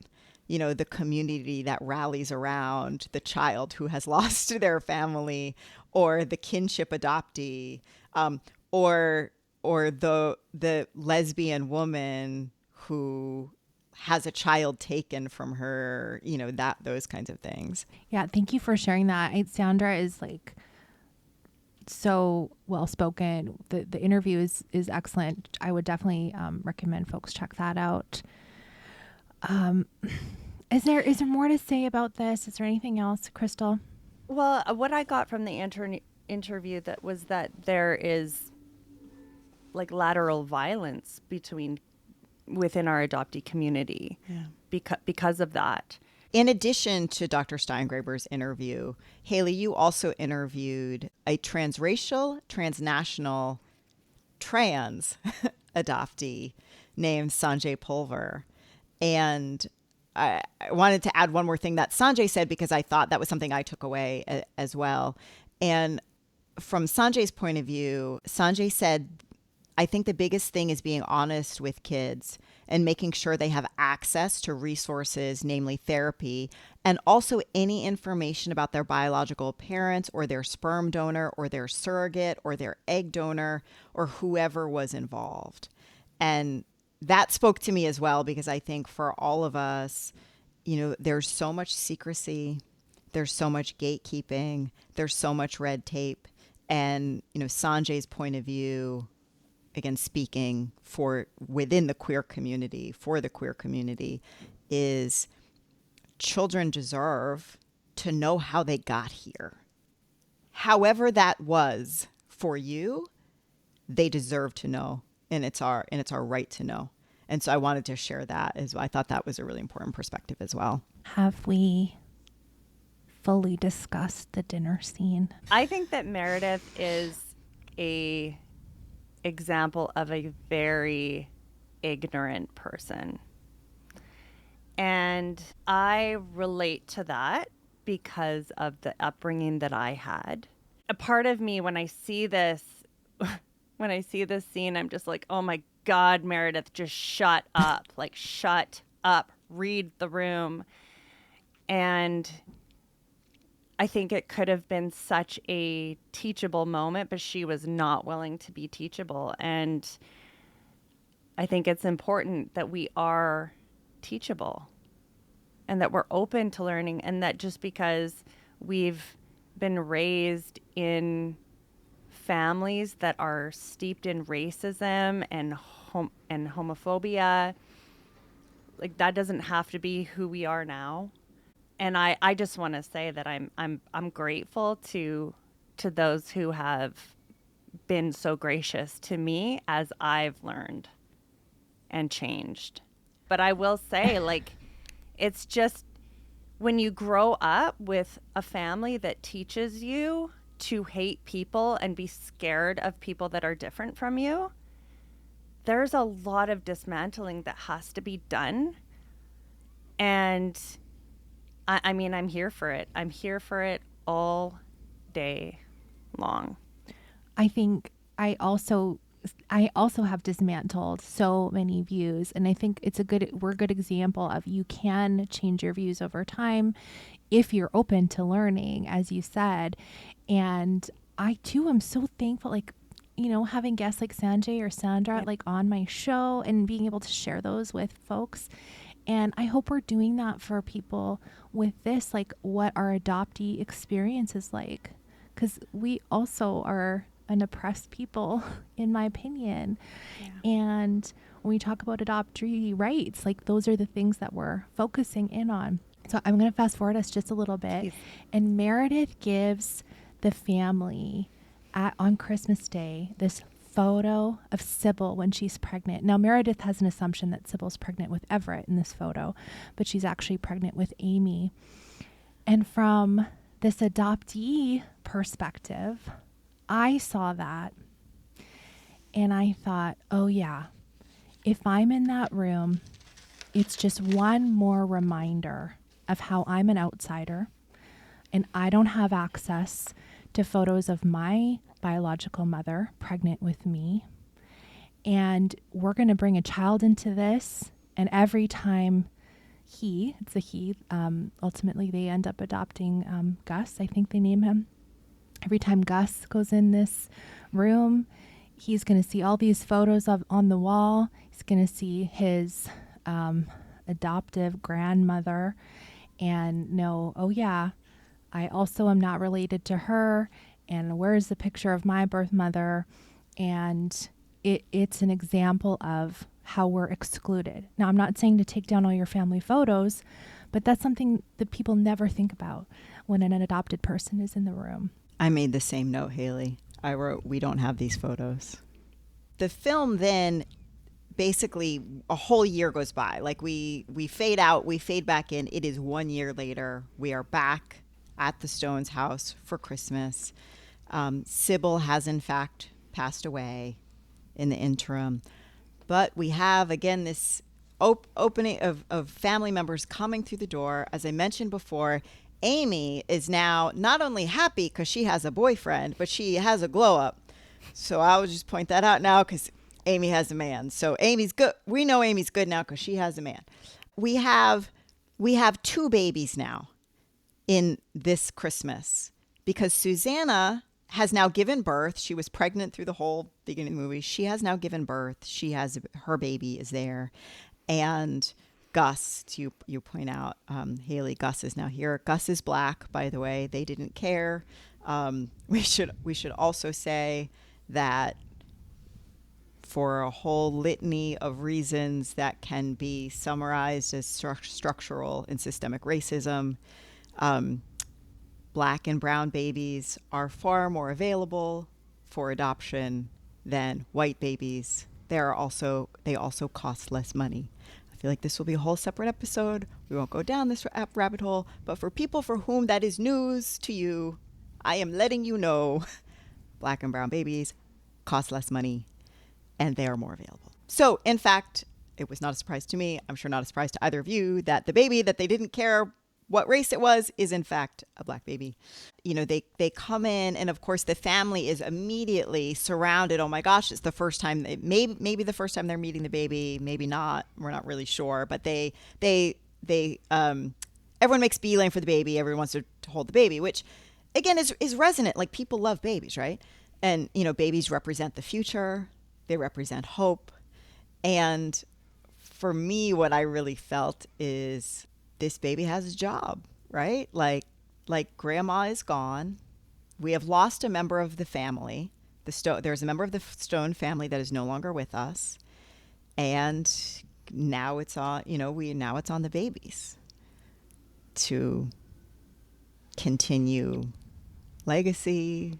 the community that rallies around the child who has lost their family or the kinship adoptee, or the lesbian woman who has a child taken from her, those kinds of things. Yeah, thank you for sharing that. Sandra is like so well spoken. The interview is excellent. I would definitely recommend folks check that out. Is there more to say about this? Is there anything else, Kristal? Well, what I got from the interview was that there is like lateral violence within our adoptee community because of that. In addition to Dr. Steingraber's interview, Haley, you also interviewed a transracial, transnational, trans adoptee named Sanjay Pulver. And I wanted to add one more thing that Sanjay said because I thought that was something I took away as well. And from Sanjay's point of view, Sanjay said, I think the biggest thing is being honest with kids and making sure they have access to resources, namely therapy, and also any information about their biological parents or their sperm donor or their surrogate or their egg donor or whoever was involved. And that spoke to me as well, because I think for all of us, there's so much secrecy, there's so much gatekeeping, there's so much red tape. And, Sanjay's point of view, again, speaking within the queer community, for the queer community, is children deserve to know how they got here. however that was for you, they deserve to know, and it's our right to know. And so I wanted to share that as well. I thought that was a really important perspective as well. Have we fully discussed the dinner scene? I think that Meredith is a example of a very ignorant person. And I relate to that because of the upbringing that I had. A part of me, when I see this scene, I'm just like, oh my God, Meredith, just shut up. Like, shut up. Read the room. And I think it could have been such a teachable moment, but she was not willing to be teachable. And I think it's important that we are teachable and that we're open to learning, and that just because we've been raised in families that are steeped in racism and homophobia, like, that doesn't have to be who we are now. And I just want to say that I'm grateful to those who have been so gracious to me as I've learned and changed. But I will say, like, it's just when you grow up with a family that teaches you to hate people and be scared of people that are different from you, there's a lot of dismantling that has to be done. And I mean, I'm here for it. I'm here for it all day long. I think I also have dismantled so many views, and I think we're a good example of you can change your views over time if you're open to learning, as you said. And I too am so thankful, like, you know, having guests like Sanjay or Sandra, like, on my show and being able to share those with folks. And I hope we're doing that for people with this, like, what our adoptee experience is like, because we also are an oppressed people, in my opinion. Yeah. And when we talk about adoptee rights, like, those are the things that we're focusing in on. So I'm going to fast forward us just a little bit. Please. And Meredith gives the family on Christmas Day this photo of Sybil when she's pregnant. Now, Meredith has an assumption that Sybil's pregnant with Everett in this photo, but she's actually pregnant with Amy. And from this adoptee perspective, I saw that and I thought, oh yeah, if I'm in that room, it's just one more reminder of how I'm an outsider and I don't have access to photos of my biological mother pregnant with me. And we're going to bring a child into this. And every time ultimately they end up adopting Gus, I think they name him. Every time Gus goes in this room, he's going to see all these photos on the wall. He's going to see his adoptive grandmother and know, oh yeah, I also am not related to her. And where's the picture of my birth mother? And it's an example of how we're excluded. Now, I'm not saying to take down all your family photos, but that's something that people never think about when an adopted person is in the room. I made the same note, Haley. I wrote, we don't have these photos. The film then, basically, a whole year goes by. Like, we fade out, we fade back in. It is 1 year later. We are back at the Stones' house for Christmas. Sybil has, in fact, passed away in the interim. But we have, again, this opening of family members coming through the door. As I mentioned before, Amy is now not only happy because she has a boyfriend, but she has a glow up. So I will just point that out now because Amy has a man. So Amy's good. We know Amy's good now because she has a man. We have 2 babies now in this Christmas because Susanna has now given birth. She was pregnant through the whole beginning of the movie. She has now given birth. Her baby is there. And Gus, you point out, Haley, Gus is now here. Gus is black, by the way. They didn't care. We should also say that for a whole litany of reasons that can be summarized as structural and systemic racism, black and brown babies are far more available for adoption than white babies. They also cost less money. I feel like this will be a whole separate episode. We won't go down this rabbit hole, but for people for whom that is news to you, I am letting you know black and brown babies cost less money and they are more available. So, in fact, it was not a surprise to me, I'm sure not a surprise to either of you, that the baby that they didn't care what race it was is in fact a black baby. You know, they come in, and of course the family is immediately surrounded. Oh my gosh, it's the first time, maybe the first time they're meeting the baby, maybe not, we're not really sure, but everyone makes beeline for the baby. Everyone wants to hold the baby, which again is resonant. Like, people love babies, right? And, you know, babies represent the future. They represent hope. And for me, what I really felt is this baby has a job, right? Like grandma is gone. We have lost a member of the family. There's a member of the Stone family that is no longer with us. And now it's on, now it's on the babies to continue legacy,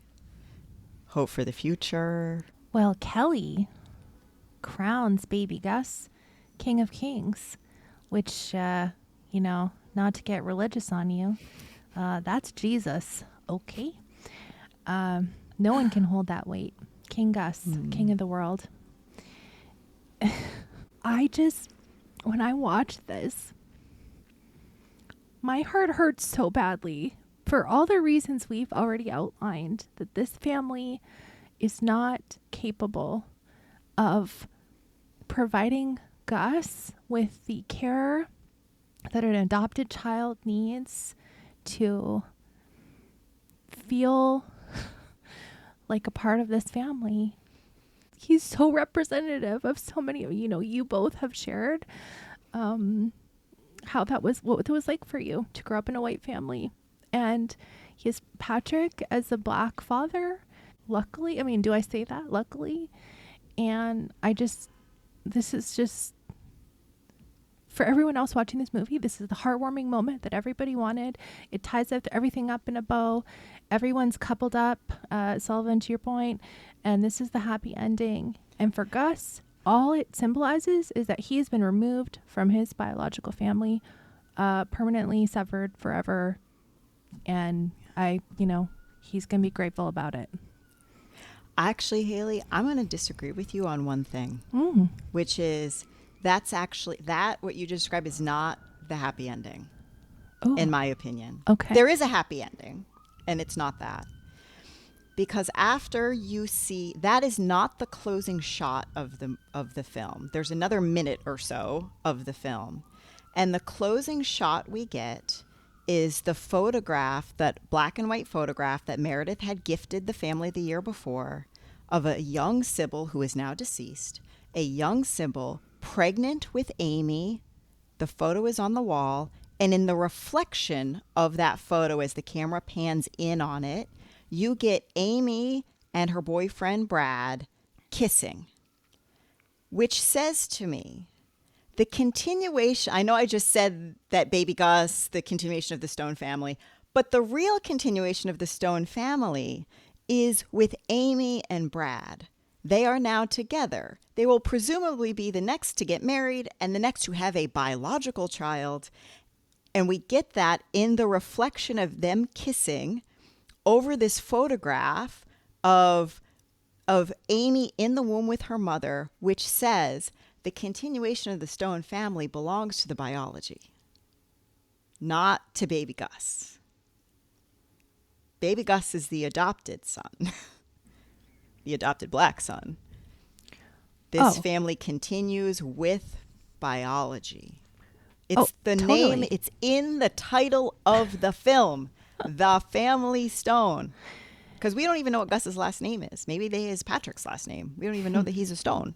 hope for the future. Well, Kelly crowns baby Gus King of Kings, which, not to get religious on you, that's Jesus, okay? No one can hold that weight. King Gus, King of the world. When I watch this, my heart hurts so badly for all the reasons we've already outlined, that this family is not capable of providing Gus with the care that an adopted child needs to feel like a part of this family. He's so representative of so many, you both have shared what it was like for you to grow up in a white family. And he has Patrick as a black father. Luckily, do I say that? Luckily. And this is just, for everyone else watching this movie, this is the heartwarming moment that everybody wanted. It ties everything up in a bow. Everyone's coupled up, Sullivan, to your point, and this is the happy ending. And for Gus, all it symbolizes is that he has been removed from his biological family, permanently severed forever. And he's going to be grateful about it. Actually, Haley, I'm going to disagree with you on one thing, which is what you just described is not the happy ending, in my opinion. Okay. There is a happy ending, and it's not that. Because after you see, that is not the closing shot of the film. There's another minute or so of the film. And the closing shot we get is the black and white photograph that Meredith had gifted the family the year before of a young Sybil who is now deceased, a young Sybil pregnant with Amy. The photo is on the wall, and in the reflection of that photo, as the camera pans in on it, you get Amy and her boyfriend Brad kissing, which says to me, the continuation, I know I just said that baby Gus, the continuation of the Stone family, but the real continuation of the Stone family is with Amy and Brad. They are now together. They will presumably be the next to get married and the next to have a biological child. And we get that in the reflection of them kissing over this photograph of Amy in the womb with her mother, which says, the continuation of the Stone family belongs to the biology, not to baby Gus. Baby Gus is the adopted son, the adopted black son. This family continues with biology. It's the totally. name, it's in the title of the film, The Family Stone. Because we don't even know what Gus's last name is. Maybe they is Patrick's last name. We don't even know that he's a Stone.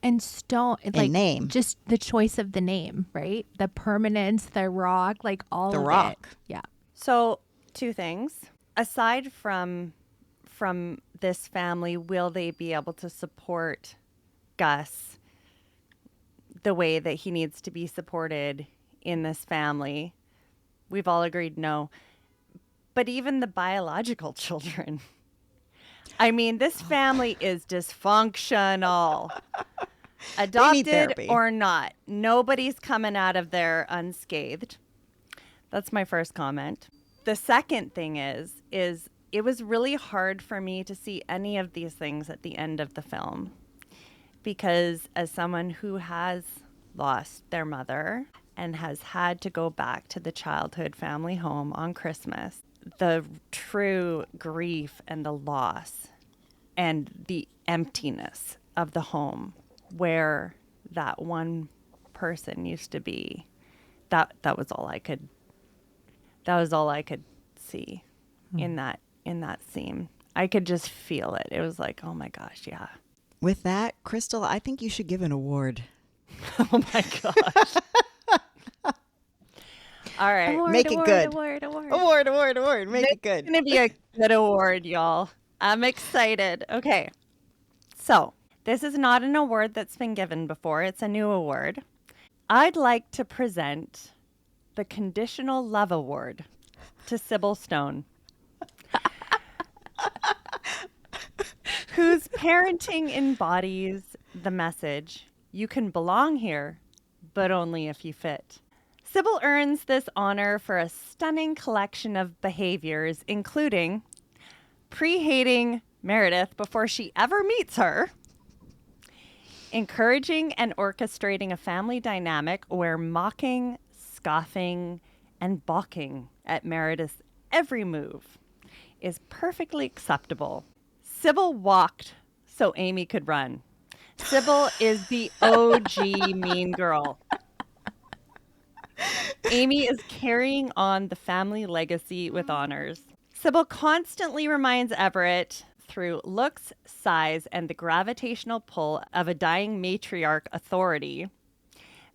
And Stone, like name. Just the choice of the name, right? The permanence, the rock, like all The of rock. it. Yeah. So, two things. Aside from this family, will they be able to support Gus the way that he needs to be supported in this family? We've all agreed no. but even the biological children. I mean, this family is dysfunctional. Adopted therapy. or not, nobody's coming out of there unscathed. That's my first comment. The second thing is it was really hard for me to see any of these things at the end of the film, because as someone who has lost their mother and has had to go back to the childhood family home on Christmas, the true grief and the loss and the emptiness of the home where that one person used to be, that was all I could see in that scene. I could just feel it. It was like, oh my gosh, yeah. With that, Kristal, I think you should give an award. Oh my gosh. All right. Make it good. Award. Make it good. It's going to be a good award, y'all. I'm excited. Okay. So, this is not an award that's been given before. It's a new award. I'd like to present the Conditional Love Award to Sybil Stone, whose parenting embodies the message, you can belong here, but only if you fit. Sybil earns this honor for a stunning collection of behaviors, including pre-hating Meredith before she ever meets her, encouraging and orchestrating a family dynamic where mocking, scoffing, and balking at Meredith's every move is perfectly acceptable. Sybil walked so Amy could run. Sybil is the OG mean girl. Amy is carrying on the family legacy with honors. Sybil constantly reminds Everett, through looks, size, and the gravitational pull of a dying matriarch authority,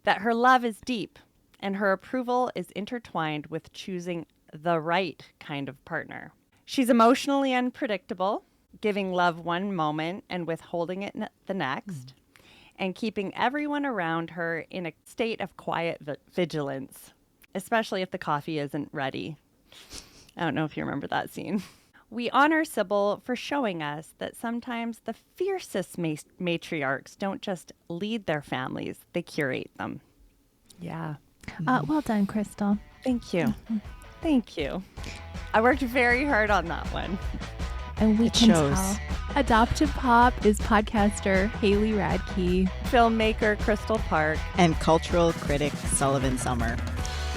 that her love is deep and her approval is intertwined with choosing the right kind of partner. She's emotionally unpredictable, giving love one moment and withholding it the next, and keeping everyone around her in a state of quiet vigilance, especially if the coffee isn't ready. I don't know if you remember that scene. We honor Sybil for showing us that sometimes the fiercest matriarchs don't just lead their families, they curate them. Yeah. Well done, Kristal. Thank you. Thank you. I worked very hard on that one. And we It can shows. tell. Adoptive Pop is podcaster Haley Radke. Filmmaker Kristal Parke. And cultural critic Sullivan Summer.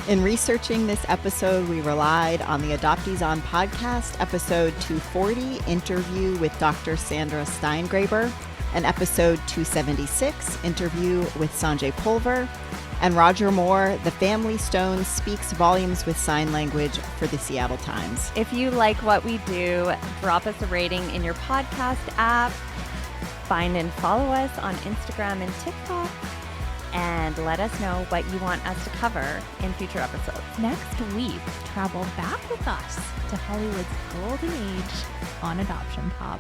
In researching this episode, we relied on the Adoptees On podcast, episode 240, interview with Dr. Sandra Steingraber, and episode 276, interview with Sanjay Pulver, and Roger Moore, The Family Stone Speaks Volumes with Sign Language for the Seattle Times. If you like what we do, drop us a rating in your podcast app. Find and follow us on Instagram and TikTok. And let us know what you want us to cover in future episodes. Next week, travel back with us to Hollywood's golden age on Adoption Pop.